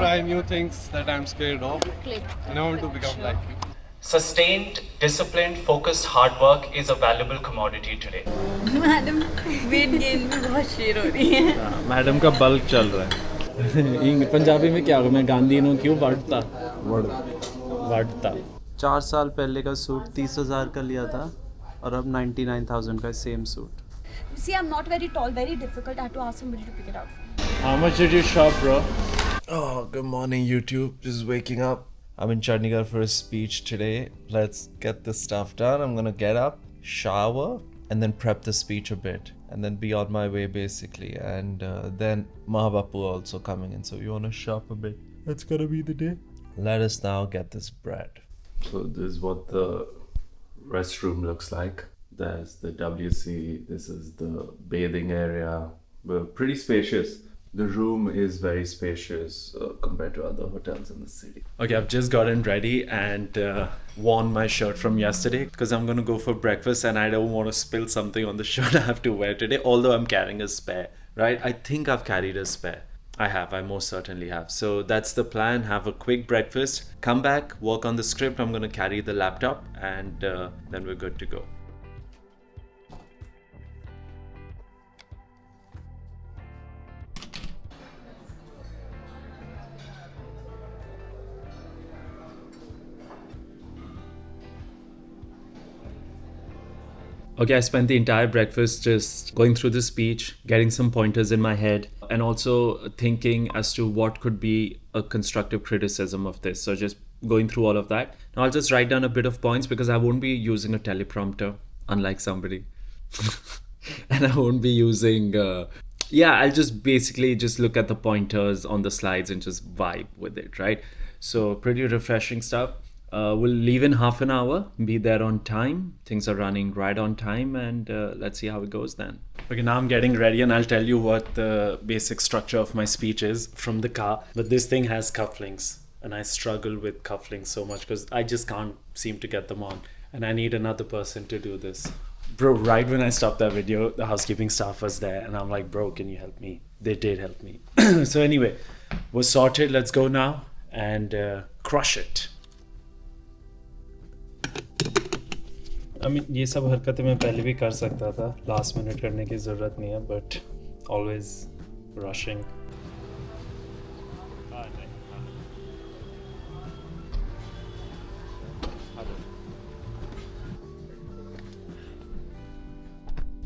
try new things that I'm scared of, and I want to become like you. Sustained, disciplined, focused hard work is a valuable commodity today. Madam weight gain में बहुत शेर हो रही है. Madam का bulk चल रहा है. पंजाबी में क्या होगा? मैं गांधी नो क्यों बढ़ता बढ़ता. 4 साल पहले का सूट 30,000 का लिया था और अब 99,000 का same suit. See, I'm not very tall, very difficult. I had to ask somebody to pick it out for me. How much did you shop, bro? Oh, good morning, YouTube. Just waking up. I'm in Chandigarh for a speech today. Let's get this stuff done. I'm gonna get up, shower, and then prep the speech a bit, and then be on my way basically. And then Mahabapu also coming in. So you wanna shop a bit? That's gonna be the day. Let us now get this bread. So this is what the restroom looks like. There's the WC. This is the bathing area. Well, pretty spacious. The room is very spacious compared to other hotels in the city. Okay, I've just gotten ready and worn my shirt from yesterday because I'm going to go for breakfast and I don't want to spill something on the shirt I have to wear today, although I'm carrying a spare, right? I think I've carried a spare. I most certainly have. So that's the plan. Have a quick breakfast, come back, work on the script. I'm going to carry the laptop and then we're good to go. Okay, I spent the entire breakfast just going through the speech, getting some pointers in my head, and also thinking as to what could be a constructive criticism of this. So just going through all of that. Now I'll just write down a bit of points because I won't be using a teleprompter, unlike somebody. And I won't be using... I'll just basically just look at the pointers on the slides and just vibe with it, right? So pretty refreshing stuff. We'll leave in half an hour, be there on time. Things are running right on time, and let's see how it goes then. Okay, now I'm getting ready and I'll tell you what the basic structure of my speech is from the car. But this thing has cufflinks and I struggle with cufflinks so much because I just can't seem to get them on. And I need another person to do this. Bro, right when I stopped that video, the housekeeping staff was there and I'm like, bro, can you help me? They did help me. So anyway, we're sorted. Let's go now and crush it. I mean, ये सब हरकतें मैं पहले भी कर सकता था. Last minute करने की ज़रूरत नहीं है, but always rushing.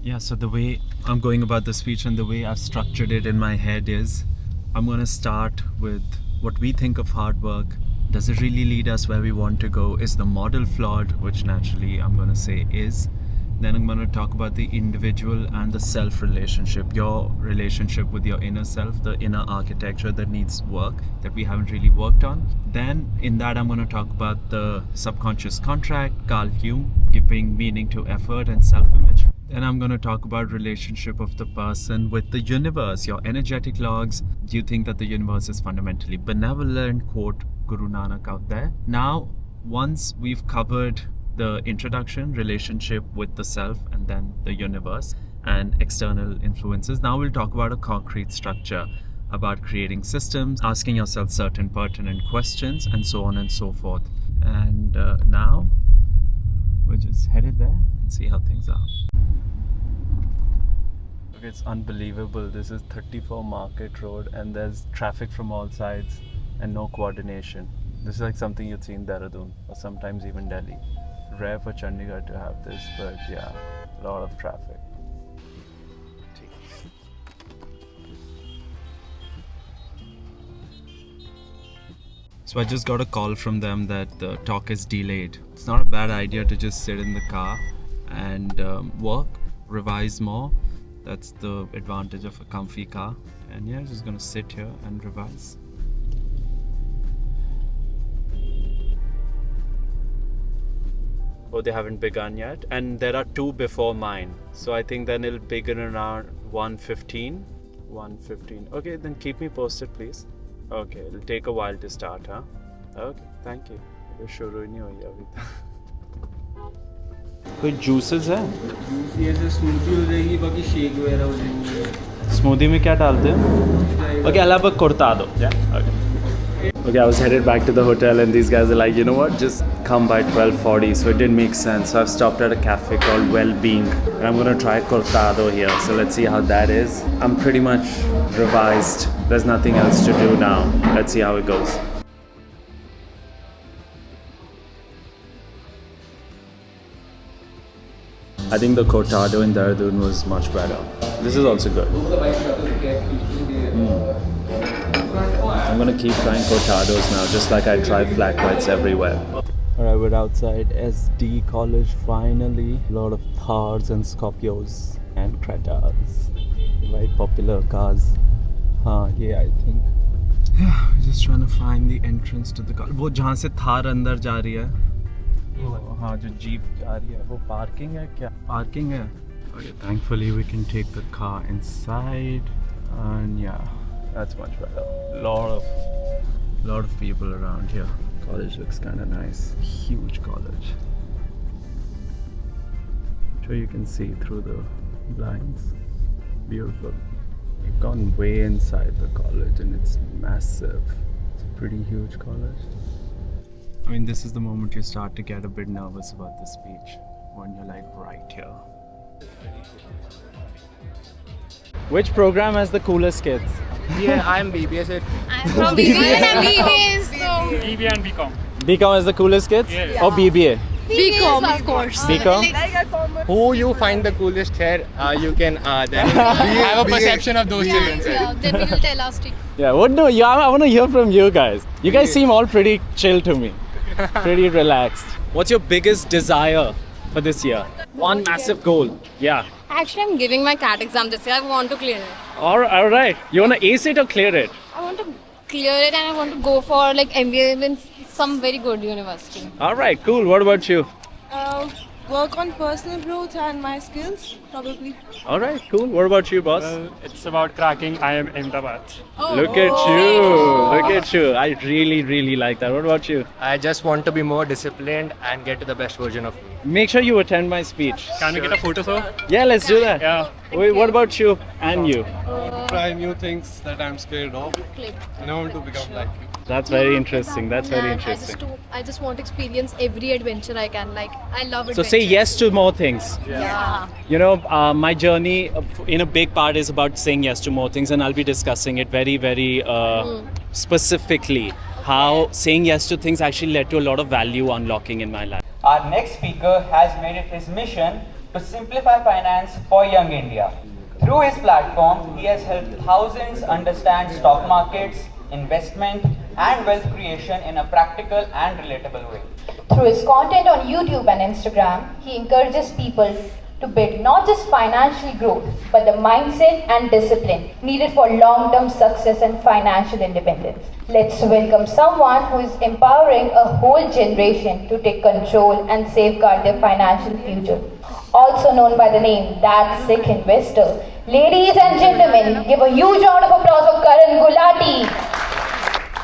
Yeah, so the way I'm going about the speech and the way I've structured it in my head is I'm going to start with what we think of hard work. Does it really lead us where we want to go? Is the model flawed? Which naturally I'm going to say is. Then I'm going to talk about the individual and the self relationship, your relationship with your inner self, the inner architecture that needs work that we haven't really worked on. Then in that I'm going to talk about the subconscious contract, Carl Jung, giving meaning to effort and self-image. Then I'm going to talk about relationship of the person with the universe, your energetic logs. Do you think that the universe is fundamentally benevolent? Quote Guru Nanak out there. Now, once we've covered the introduction, relationship with the self, and then the universe and external influences, now we'll talk about a concrete structure, about creating systems, asking yourself certain pertinent questions, and so on and so forth. And now we're just headed there and see how things are. Okay, it's unbelievable. This is 34 Market Road and there's traffic from all sides and no coordination. This is like something you'd see in Dehradun or sometimes even Delhi. Rare for Chandigarh to have this, but yeah, a lot of traffic. So I just got a call from them that the talk is delayed. It's not a bad idea to just sit in the car and work, revise more. That's the advantage of a comfy car. And yeah, just gonna sit here and revise. Oh, they haven't begun yet. And there are 2 before mine. So I think then it'll begin around 1:15. 1:15. Okay, then keep me posted, please. Okay, it'll take a while to start, huh? Okay, thank you. शुरू ही नहीं हुई अभी तक. कोई juices है? Juice ये से smoothie हो जाएगी, बाकी शेक वगैरह हो जाएंगे. स्मूदी में क्या डालते हैं? ओके, अलावा कुर्ता दो. Okay. Okay, I was headed back to the hotel and these guys are like, you know what, just come by 12:40. So it didn't make sense. So I've stopped at a cafe called Well-Being and I'm gonna try cortado here. So let's see how that is. I'm pretty much revised. There's nothing else to do now. Let's see how it goes. I think the cortado in Dehradun was much better. This is also good. I'm gonna keep trying cortados now, just like I try flat whites everywhere. Alright, we're outside SD College finally. A lot of Thars and Scorpios and Cretas. Very popular cars. Yeah, I think. Yeah, we're just trying to find the entrance to the car. वो जहाँ से थार अंदर जा रही है, हाँ जो jeep जा रही है, वो पार्किंग है क्या? पार्किंग है. Okay, thankfully we can take the car inside, and yeah, that's much better. Lot of people around here. College looks kind of nice. Huge college. I'm sure you can see through the blinds. Beautiful. We've gone way inside the college and it's massive. It's a pretty huge college. I mean, this is the moment you start to get a bit nervous about the speech when you're like right here. Which program has the coolest kids? Yeah, I'm BBS. I'm from BBA and I'm BBS. So BBA and BCom. BCom has the coolest kids? Yeah. Or BBA? BCom, of course. BCom? Who you find the coolest here, you can then have a perception of those children. Yeah, they will tell us. Yeah, what no? Yeah, I want to hear from you guys. You guys seem all pretty chill to me. Pretty relaxed. What's your biggest desire for this year? One massive goal. Yeah. Actually, I'm giving my CAT exam this year. I want to clear it. All right. You want to ace it or clear it? I want to clear it and I want to go for like MBA in some very good university. All right, cool. What about you? Work on personal growth and my skills, probably. All right, cool. What about you, boss? It's about cracking IIM Ahmedabad. Look at you. I really like that. What about you? I just want to be more disciplined and get to the best version of me. Make sure you attend my speech. Can we get a photo, sir? Yeah, let's do that. Yeah. Wait, what about you and you? Try new things that I'm scared of, and I want to become like you. That's very interesting. That's very And interesting. I just want to experience every adventure I can. Like, I love So adventure. say yes to more things. Yeah. You know, my journey in a big part is about saying yes to more things, and I'll be discussing it very specifically. How saying yes to things actually led to a lot of value unlocking in my life. Our next speaker has made it his mission to simplify finance for young India. Through his platform, he has helped thousands understand stock markets, investment, and wealth creation in a practical and relatable way. Through his content on YouTube and Instagram, he encourages people to build not just financial growth, but the mindset and discipline needed for long-term success and financial independence. Let's welcome someone who is empowering a whole generation to take control and safeguard their financial future. Also known by the name That Sick Investor. Ladies and gentlemen, give a huge round of applause for Karan Gulati.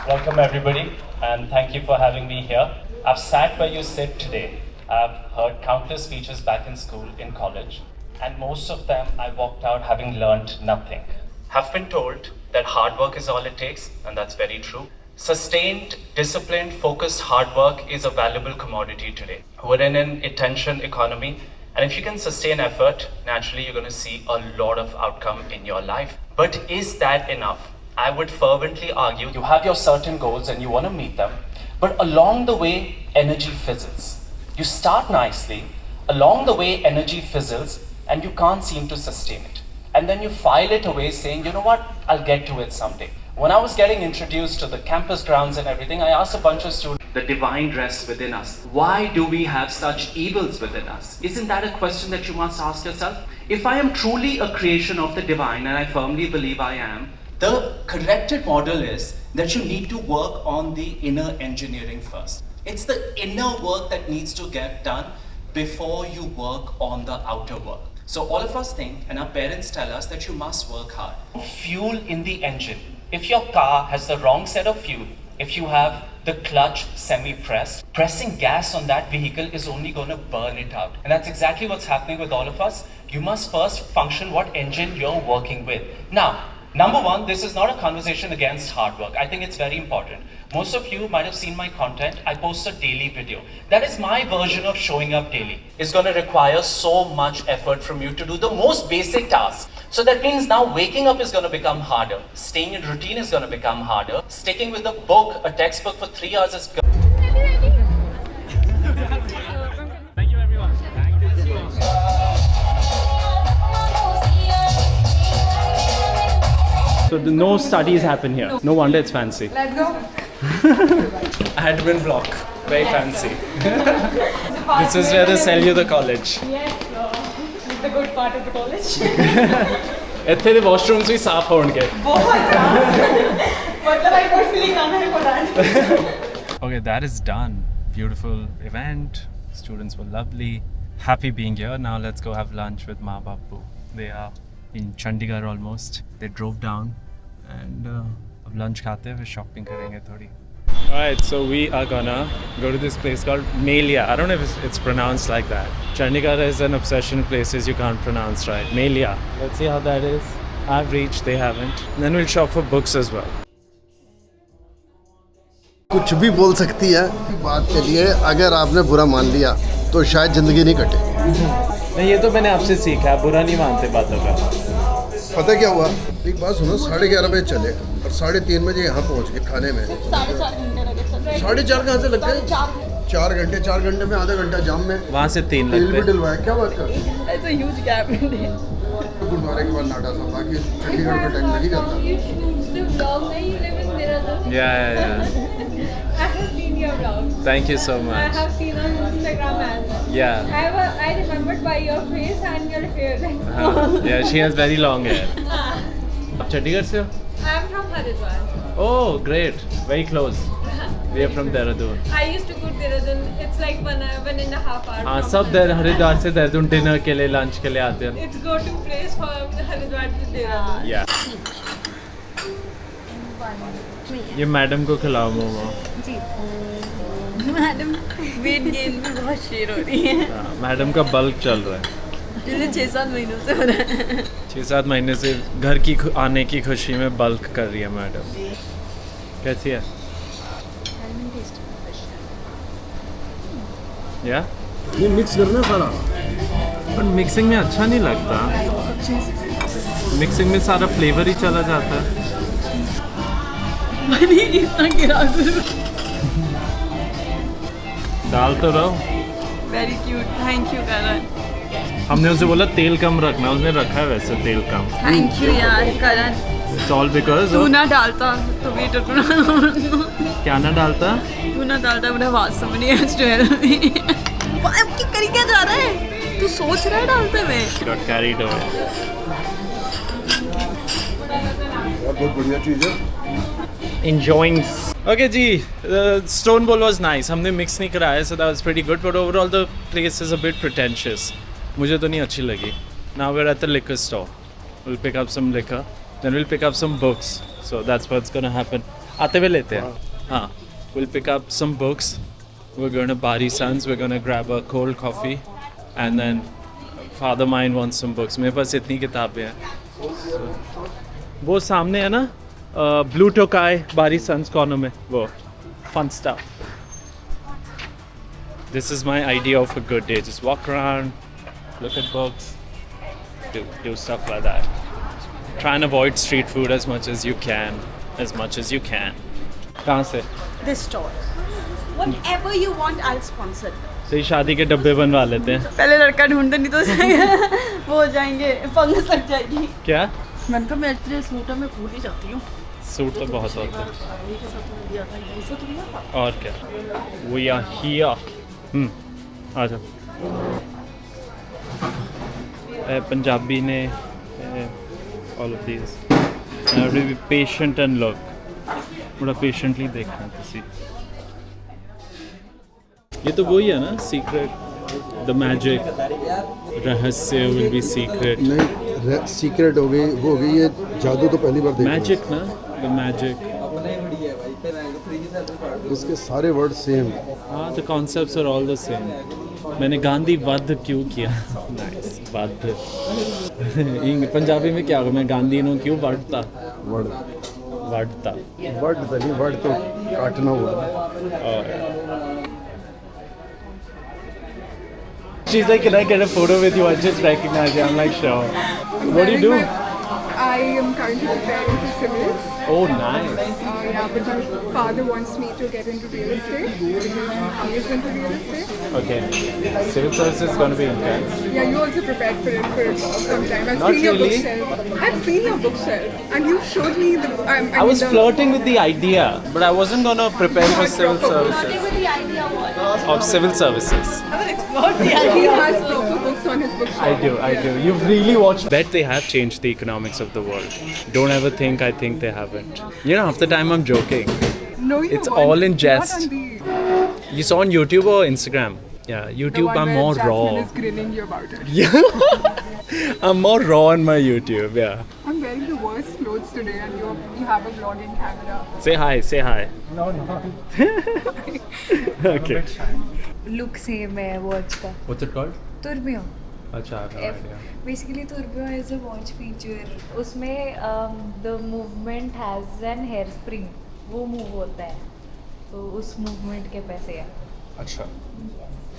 Welcome everybody, and thank you for having me here. I've sat where you sit today. I've heard countless speeches back in school, in college, and most of them I walked out having learned nothing. Have been told that hard work is all it takes, and that's very true. Sustained, disciplined, focused hard work is a valuable commodity today. We're in an attention economy, and if you can sustain effort, naturally you're going to see a lot of outcome in your life. But is that enough? I would fervently argue you have your certain goals and you want to meet them, but along the way, energy fizzles. You start nicely, along the way, energy fizzles, and you can't seem to sustain it. And then you file it away saying, you know what, I'll get to it someday. When I was getting introduced to the campus grounds and everything, I asked a bunch of students, the divine rests within us. Why do we have such evils within us? Isn't that a question that you must ask yourself? If I am truly a creation of the divine, and I firmly believe I am, the corrected model is that you need to work on the inner engineering first. It's the inner work that needs to get done before you work on the outer work. So all of us think, and our parents tell us, that you must work hard. Fuel in the engine. If your car has the wrong set of fuel, if you have the clutch semi-pressed, pressing gas on that vehicle is only going to burn it out. And that's exactly what's happening with all of us. You must first function what engine you're working with. Now, Number one, this is not a conversation against hard work. I think it's very important. Most of you might have seen my content. I post a daily video. That is my version of showing up daily. It's going to require so much effort from you to do the most basic tasks. So that means now waking up is going to become harder. Staying in routine is going to become harder. Sticking with a book, a textbook for 3 hours is Thank you everyone. So no studies happen here. No wonder it's fancy. Let's go. Admin block. Very fancy. This is where they sell you the college. Yes, the good part of the college. ਇੱਥੇ ਦੇ washrooms ਵੀ ਸਾਫ਼ ਹੋਣਗੇ. बहुत मतलब I personally come here for that. Okay, that is done. Beautiful event. Students were lovely. Happy being here. Now let's go have lunch with Ma Bapu. They are in Chandigarh almost. They drove down and अब lunch खाते हैं फिर shopping करेंगे थोड़ी. Alright, so we are gonna go to this place called Melia. I don't know if it's pronounced like that. Chandigarh is an obsession places you can't pronounce right. Melia. Let's see how that is. I've reached, they haven't. And then we'll shop for books as well. कुछ भी बोल सकती है बात के लिए, अगर आपने बुरा मान लिया तो शायद जिंदगी नहीं कटे. नहीं, ये तो मैंने आपसे सीखा, बुरा नहीं मानते बातों का. पता क्या हुआ, एक बात सुनो, 11:30 बजे चले और 3:30 बजे यहाँ पहुँच गए खाने में. 4:30 कहाँ से लग गए? 4 घंटे. 4 घंटे में आधा घंटा जाम में. वहाँ से 3 तेल भी डलवाया. क्या बात कर? It's a huge gap in there. गुरुद्वारे के बाद नाटा सा, बाकी चंडीगढ़ में टाइम लग ही जाता. Yeah. I have seen your vlogs. Thank you so I much. have seen on Instagram as well. Yeah. I remembered by your face and your hair. Yeah, she has very long hair. आप चंडीगढ़ से हो? I am from Haridwar. Oh, great. Very close. We are from Dehradun. I used to go to Dehradun. It's like 1.5 hours. हाँ, from सब हरिद्वार से Dehradun dinner के लिए, lunch के लिए आते हैं. It's go-to place for Haridwar to Dehradun. Yeah. ये मैडम को खिलाओ मोमो. जी. मैडम वेट गेन में बहुत शेर हो रही है. मैडम का बल्क चल रहा है. पिछले 6-7 महीनों से हो रहा है. 6-7 महीने से घर की आने की खुशी में बल्क कर रही है मैडम. कैसी है? या? ये मिक्स करना सारा. पर मिक्सिंग में अच्छा नहीं लगता. मिक्सिंग में सारा फ्लेवर ही चला जाता है. इतना गिरा दूँ. डाल तो रहो. Very cute. थैंक यू करण. हमने उसे बोला तेल कम रखना, उसने रखा है वैसे तेल कम. थैंक यू यार करण. It's all because तू ना डालता तो वेटर को ना. क्या ना डालता? तू ना डालता, मुझे आवाज समझ नहीं आ रही है. क्या करी क्या जा रहा है? तू सोच रहा है डालते में? Got carried away. बहुत बढ़िया चीज़ है. Enjoying. Okay जी, Stone Bowl was nice. हमने मिक्स नहीं कराया, so that was pretty good. But overall the place is a bit pretentious. मुझे तो नहीं अच्छी लगी. Now we're at the liquor store. We'll pick up some liquor. Then we'll pick up some books. So that's what's gonna happen. आते हुए लेते हैं. हाँ. We'll pick up some books. We're going to Bari Sons. We're going to grab a cold coffee. And then Father Mine wants some books. मेरे पास इतनी किताबें हैं. वो सामने है ना? Blue Tokai, Bari Sons corner में. वो. Fun stuff. This is my idea of a good day. Just walk around, look at books, do stuff like that. Try and avoid street food as much as you can. कहाँ से? This store. Whatever you want, I'll sponsor. सही शादी के डब्बे बनवा लेते हैं. पहले लड़का ढूंढते नहीं तो वो हो जाएंगे, फंगस लग जाएगी. क्या? मैंने कहा मैं इतने सूटों में भूल ही जाती हूँ. सूट तो बहुत होते हैं. और क्या? We are here. आजा. पंजाबी ने all of these. I have to be patient and look. बड़ा patiently देखना है किसी. ये तो वही है ना, secret, the magic, रहस्य will be secret. नहीं, सीक्रेट हो गई, वो हो गई. ये जादू तो पहली बार देखा. Magic ना, the magic. उसके सारे वर्ड सेम। हाँ, the concepts are all the same. मैंने गांधी वध क्यों किया? नाइस, वध। पंजाबी में क्या होगा? मैं गांधी नो क्यों वधता? वधता वर्ड नहीं, वर्ड तो काटना हुआ। She's like, can I get a photo with you? I just recognize you. I'm like, sure. What do you do? I am currently preparing for civils. Oh, nice. Yeah, but my father wants me to get into real estate because I was into real estate. Okay. Civil service is going to be intense. Yeah, you also prepared for it for some time. I've Not seen your really. bookshelf. I've seen your bookshelf, and you showed me the. I was flirting with the idea, but I wasn't going to prepare for civil services. with the idea what? Of civil services. I will explore the He idea. has proper books on his bookshelf. I do. You've really watched. Bet they have changed the economics of the world. Don't ever think I think they haven't. You know, half the time I'm joking. No, you It's weren't. all in jest. Not on the You saw on YouTube or Instagram? Yeah, the YouTube one I'm where more Jasmine raw. is grinning you about it. Yeah. I'm more raw on my YouTube, yeah. I'm wearing the worst clothes today, and you have a vlogging camera. Say hi. No. Okay. Look same है watch का. What's it called? Tourbillon. Acha, I have no idea. Basically, tourbillon is a watch feature. उसमें the movement has an hairspring. वो move होता है. तो उस movement के पैसे हैं. Acha.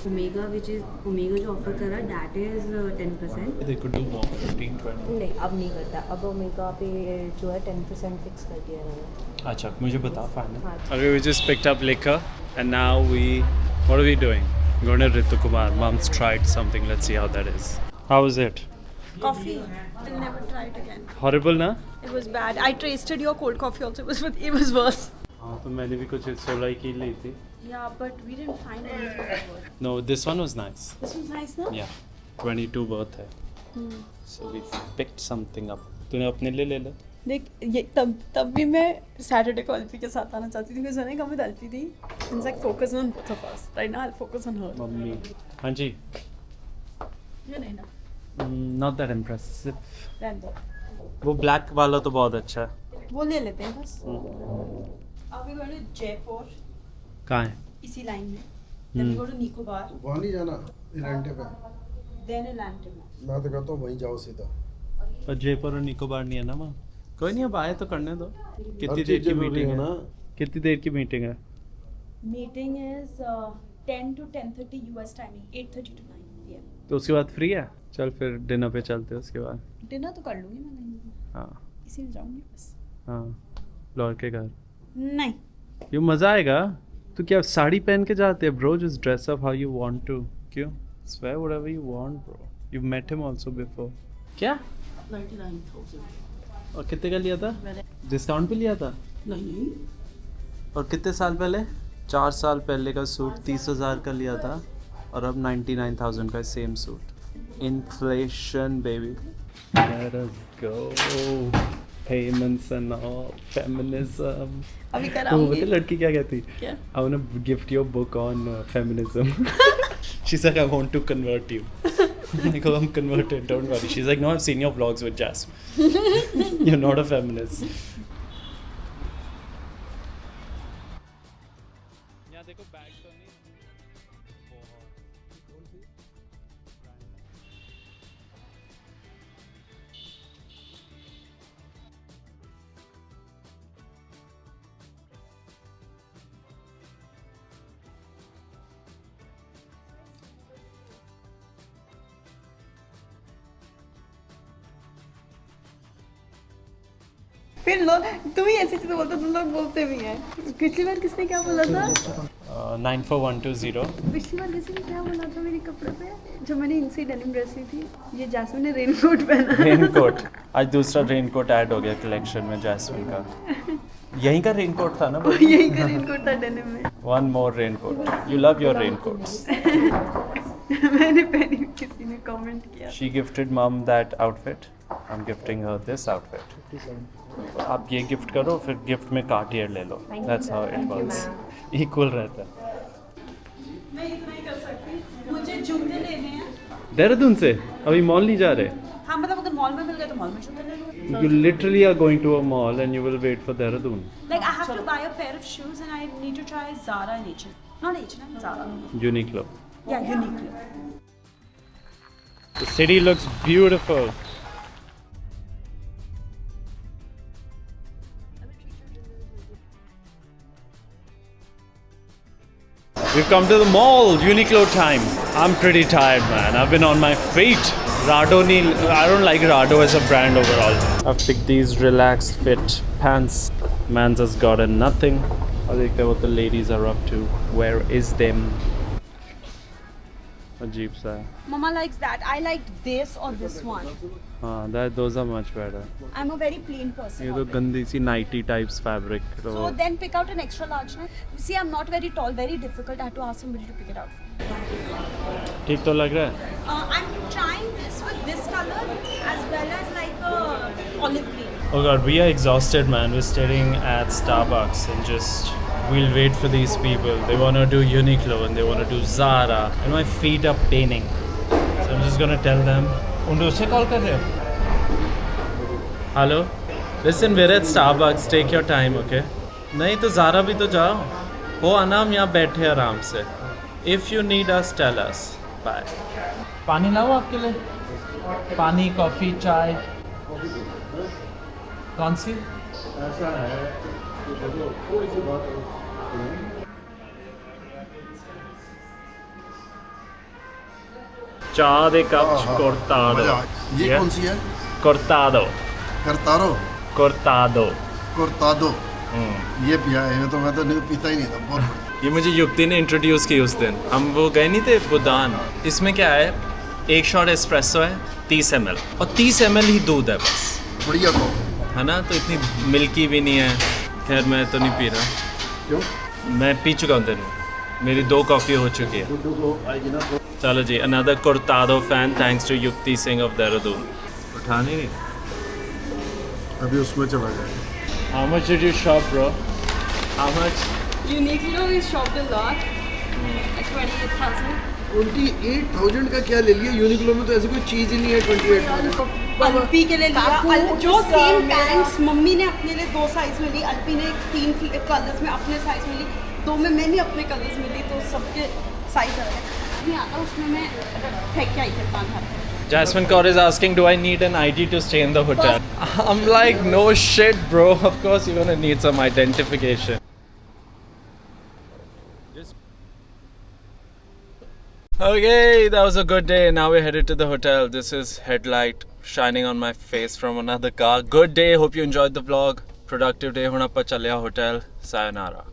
Omega, which is Omega जो offer कर रहा है, that is 10%. They could do more, 15-20. नहीं, अब नहीं करता. अब Omega पे जो है 10% fix कर दिया है. Acha, मुझे बता final. Okay, we just picked up liquor and now what are we doing? Going to Ritu Kumar. Mom's tried something. Let's see how that is. How was it? Coffee. I'll never try it again. Horrible, na? It was bad. I tasted your cold coffee also. It was worse. हाँ, तो मैंने भी कुछ 16 की ली थी. Yeah, but we didn't find anything good. No, this one was nice. This was nice, no? Yeah, 22 worth है. So we picked something up. तूने अपने लिए ले ला? देख ये तब भी मैं सैटरडे को अल्फी के साथ आना चाहती थी, मैंने कहा विद अल्फी थी. It's like focus on both of us. Right now I'll focus on her. Mummy. हाँ जी. ये नहीं ना. Not that impressive. रहने दो. वो black वाला तो बहुत अच्छा है. वो ले लेते हैं बस. Are we going to Jaipur? कहाँ है? इसी लाइन में. Then we go to Nicobar. वहाँ नहीं जाना, इलांटे पे। Then Atlantic. मैं तो कहता हूँ वहीं जाओ सीधा। पर जयपुर और निकोबार नहीं है ना वहाँ? कोई नहीं, अब आए तो करने दो. कितनी हर देर चीज़ की जरूरी मीटिंग है है? ना? कितनी देर की मीटिंग है? Meeting is 10 to 10:30 US timing. 8:30 to 9 PM. तो उसके बाद फ्री है? चल फिर डिनर पे चलते हैं उसके बाद. डिनर तो कर लूँगी मैं. हाँ. इसी में जाऊँगी बस. हाँ. लौर के घर. नहीं. ये मज़ा आएगा. तो क्या साड़ी पहन के जाते हैं bro? Just dress up how you want to. क्यों? Swear whatever you want, bro. You've met him also before. क्या? 99,000. और कितने का लिया था? डिस्काउंट पे लिया था? नहीं. और कितने साल पहले? 4 साल पहले का सूट 30,000 का लिया था और अब 99,000 का same suit. Inflation, baby. Let us go. Payments and all. Feminism. अभी तो कराऊंगी. बता लड़की क्या कहती? क्या? I want to gift your book on feminism. She's like, I want to convert you. I go, I'm converted, don't worry. She's like, no, I've seen your vlogs with Jasmine. You're not a feminist. Yeah, देखो bag तो नहीं. फिर लोग तुम ही ऐसी चीज़ें बोलते हो, तुम लोग बोलते भी हैं. पिछली बार किसने क्या बोला था? 94120. पिछली बार किसी ने क्या बोला था मेरे कपड़े पे? जब मैंने इनसे डेनिम ड्रेस ली थी, ये जैस्मिन ने रेनकोट पहना. रेनकोट. आज दूसरा रेनकोट ऐड हो गया कलेक्शन में जैस्मिन का. यहीं का रेनकोट था ना? यही का रेनकोट था डेनिम में. One more raincoat. You love your raincoats. मैंने पहनी, किसी ने कमेंट किया. She gifted mom that outfit. I'm gifting her this outfit. आप ये गिफ्ट करो, फिर गिफ्ट में कार्टियर ले लो. That's how it works. Equal रहता है. मैं इतना ही कर सकती. मुझे जूते लेने हैं. देहरादून से? अभी मॉल नहीं जा रहे? हाँ मतलब अगर मॉल में मिल गए तो मॉल में जूते ले लो. You literally are going to a mall and you will wait for Dehradun. Like I have to buy a pair of shoes and I need to try Zara and H&M. Not H&M, Zara. Uniqlo. Yeah, Uniqlo. The city looks beautiful. We've come to the mall, Uniqlo time. I'm pretty tired, man. I've been on my feet. I don't like Rado as a brand overall. I've picked these relaxed fit pants. Man's has gotten nothing. I'll look at what the ladies are up to. Where is them? Ajeeb sa. Mama likes that. I like this or this one. Those are much better. I'm a very plain person. ये तो गंदी सी nighty types fabric. So then pick out an extra large. See, I'm not very tall, very difficult. I have to ask somebody to pick it out. ठीक तो लग रहा है? I'm trying this with this color as well as like a olive green. Oh god, we are exhausted, man. We're staring at Starbucks and just we'll wait for these people. They want to do Uniqlo and they want to do Zara, and my feet are paining. So I'm just gonna tell them. उनको से call कर रहे हो? Hello, listen, we're at Starbucks. Take your time, okay? नहीं तो Zara भी तो जाओ. हो आना, हम यहाँ बैठे आराम से. If you need us, tell us. Bye. पानी लाओ आपके लिए? पानी, कॉफी, चाय. कौन सी? ऐसा है. थोड़ी सी बात. चाह दे कप cortado. ये कौन सी है? Cortado. Cortado. Cortado. ये पिया है, तो मैं तो नहीं पीता ही नहीं था. बहुत ये मुझे युक्ति ने इंट्रोड्यूस की उस दिन. हम वो गए नहीं थे बुदान. इसमें क्या है? एक शॉट एस्प्रेसो है 30 ml और 30 ml ही दूध है बस. बढ़िया कॉफी है ना, तो इतनी मिल्की भी नहीं है. खैर मैं तो नहीं पी रहा. क्यों? मैं पी चुका हूँ दिन. मेरी 2 कॉफ़ी हो चुकी है. चलो जी, another Cortado fan thanks to Yukti Singh of Dehradun. उठाने नहीं. अभी उसमें चला जाए. How much did you shop, bro? How much? Uniqlo is shopped a lot. Like 28,000. 28,000 का क्या ले लिया? यूनिक्लो में तो ऐसी कोई चीज़ ही नहीं है. 28,000 अल्पी के लिए लिया. जो सेम पैंट्स मम्मी ने अपने लिए 2 साइज में ली, अल्पी ने 3 कलर्स में अपने साइज में ली, 2 में मैंने अपने कलर्स में ली, तो सबके साइज अलग है. नहीं आता उसमें मैं फेंक के आई थी 5,000. Jasmine Kaur is asking, do I need an ID to stay in the hotel? I'm like, no shit, bro. Of course you're gonna need some identification. Okay, that was a good day. Now we're headed to the hotel. This is headlight shining on my face from another car. Good day. Hope you enjoyed the vlog. Productive day. Hona pa chalya hotel. Sayonara.